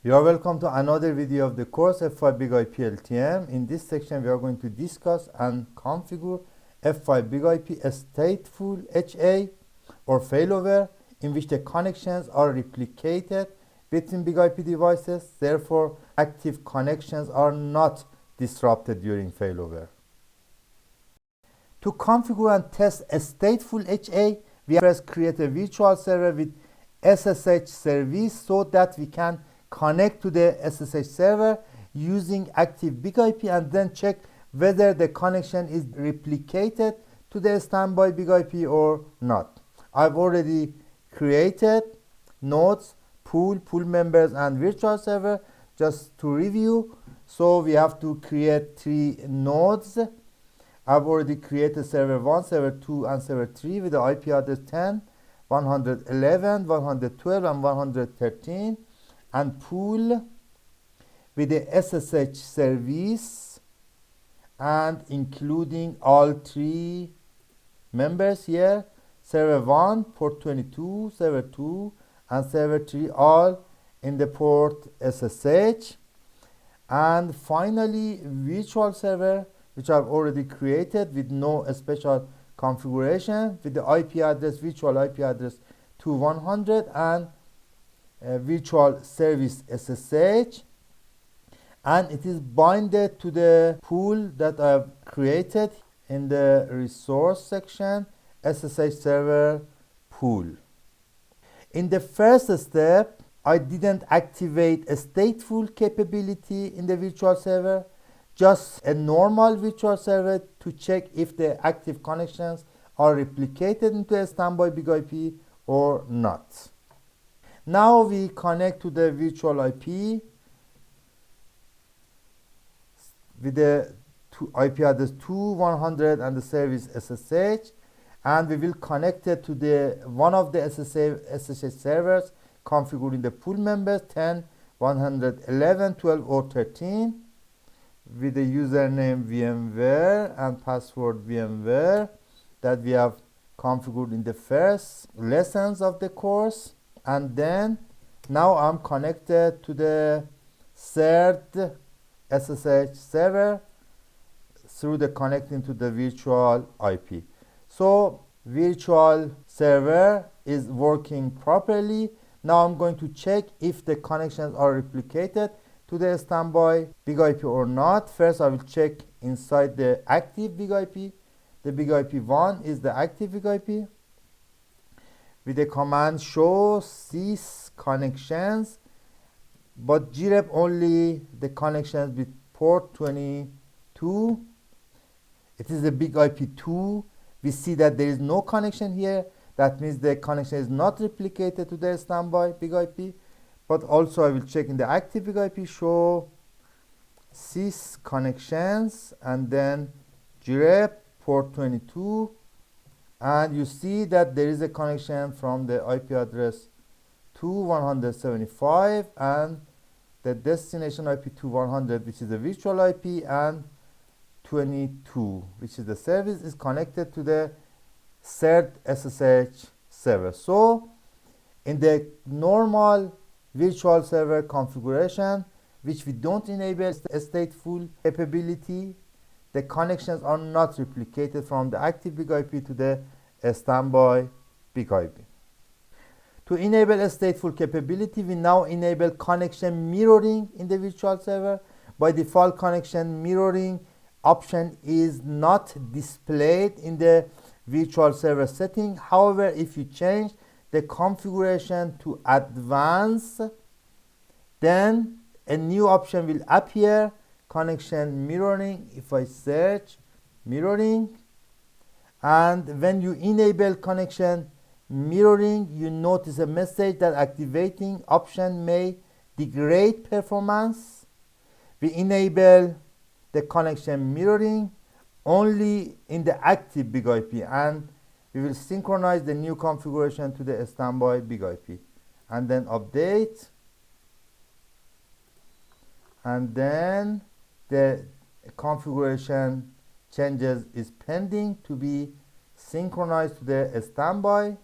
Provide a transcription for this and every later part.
You are welcome to another video of the course F5 BIG-IP LTM. In this section, we are going to discuss and configure F5 BIG-IP Stateful HA or failover, in which the connections are replicated between BIG-IP devices. Therefore, active connections are not disrupted during failover. To configure and test a stateful HA, we first create a virtual server with SSH service so that we can connect to the SSH server using active BIG-IP and then check whether the connection is replicated to the standby BIG-IP or not. I've already created nodes, pool members, and virtual server. Just to review, so we have to create 3 nodes. I've already created server 1, server 2, and server 3 with the IP address 10, 111, 112, and 113. And pool with the SSH service and including all 3 members here, server 1 port 22, server 2 and server 3 all in the port SSH, and finally virtual server which I've already created with no special configuration with the IP address, virtual IP address 2100 and virtual service SSH, and it is binded to the pool that I have created in the resource section, SSH server pool. In the first step, I didn't activate a stateful capability in the virtual server, just a normal virtual server to check if the active connections are replicated into a standby BIG-IP or not. Now we connect to the virtual IP with the IP address 2100 and the service SSH, and we will connect it to the one of the SSH servers configuring the pool members 10, 111, 12, or 13 with the username VMware and password VMware that we have configured in the first lessons of the course. And then now I'm connected to the third SSH server through the connecting to the virtual IP. So virtual server is working properly. Now I'm going to check if the connections are replicated to the standby BIG-IP or not. First I will check inside the active BIG-IP. The BIG-IP 1 is the active BIG-IP. With the command show cease connections, but grep only the connections with port 22. It is the BIG-IP 2. We see that there is no connection here. That means the connection is not replicated to the standby BIG-IP. But also I will check in the active BIG-IP, show cease connections, and then grep port 22. And you see that there is a connection from the IP address 2175 and the destination IP 2100, which is the virtual IP, and 22, which is the service, is connected to the third SSH server. So in the normal virtual server configuration, which we don't enable a stateful capability, the connections are not replicated from the active BIG-IP to the standby BIG-IP. To enable a stateful capability, we now enable connection mirroring in the virtual server. By default, connection mirroring option is not displayed in the virtual server setting. However, if you change the configuration to advanced, then a new option will appear, connection mirroring. If I search mirroring, and when you enable connection mirroring, you notice a message that activating option may degrade performance. We enable the connection mirroring only in the active BIG-IP, and we will synchronize the new configuration to the standby BIG-IP, and then update, and then the configuration changes is pending to be synchronized to the standby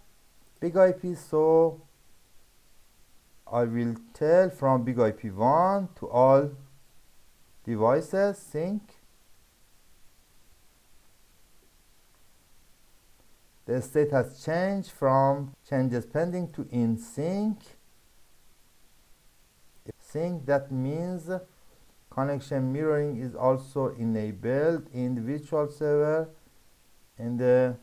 BIG-IP. So I will tell from BIG-IP 1 to all devices sync. The state has changed from changes pending to in sync. Sync, that means connection mirroring is also enabled in the virtual server in the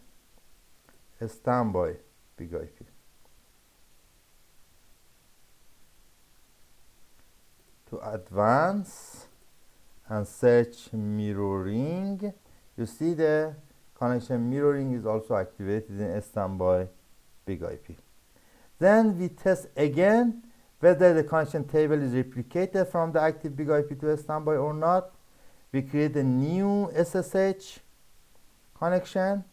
standby BIG-IP. To advance and search mirroring, you see the connection mirroring is also activated in standby BIG-IP. Then we test again whether the connection table is replicated from the active BIG-IP to standby or not. We create a new SSH connection,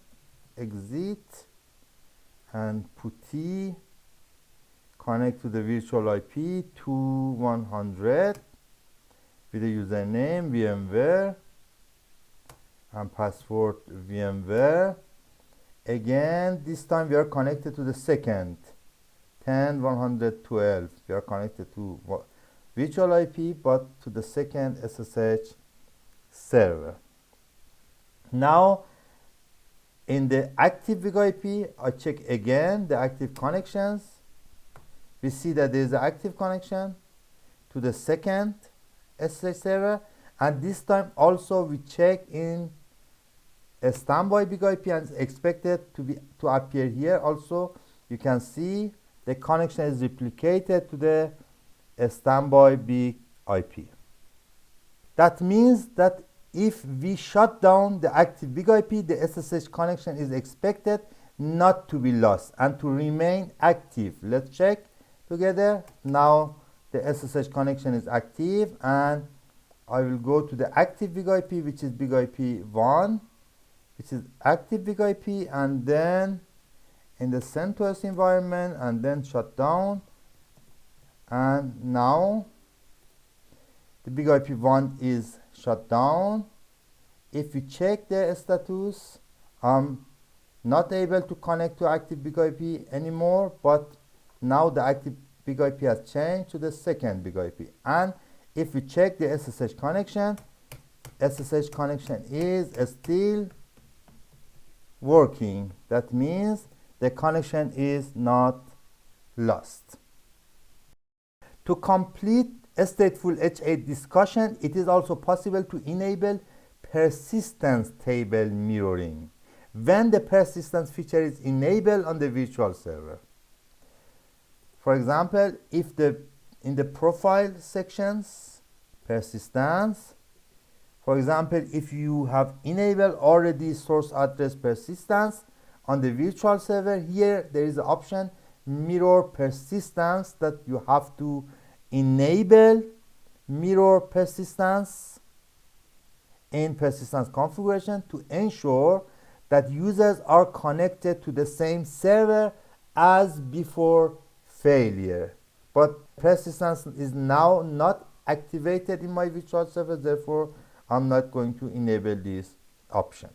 exit, and PuTTY, connect to the virtual IP 2100 with the username VMware and password VMware. Again, this time we are connected to the second 10.112. We are connected to virtual IP, but to the second SSH server. Now, in the active BIG-IP, I check again the active connections. We see that there is an active connection to the second SSH server, and this time also we check in a standby BIG-IP and it's expected to appear here. Also, you can see the connection is replicated to the standby BIG-IP. That means that if we shut down the active BIG-IP, the SSH connection is expected not to be lost and to remain active. Let's check together. Now the SSH connection is active, and I will go to the active BIG-IP, which is BIG-IP 1, which is active BIG-IP, and then in the CentOS environment, and then shut down. And now the BIG-IP 1 is shut down. If we check the status, I'm not able to connect to active BIG-IP anymore, but now the active BIG-IP has changed to the second BIG-IP. And if we check the SSH connection is still working. That means the connection is not lost. To complete a stateful HA discussion, it is also possible to enable persistence table mirroring when the persistence feature is enabled on the virtual server. For example, if in the profile sections persistence, for example, if you have enabled already source address persistence on the virtual server, here there is an option mirror persistence that you have to enable mirror persistence in persistence configuration to ensure that users are connected to the same server as before failure. But persistence is now not activated in my virtual server, therefore I'm not going to enable this option.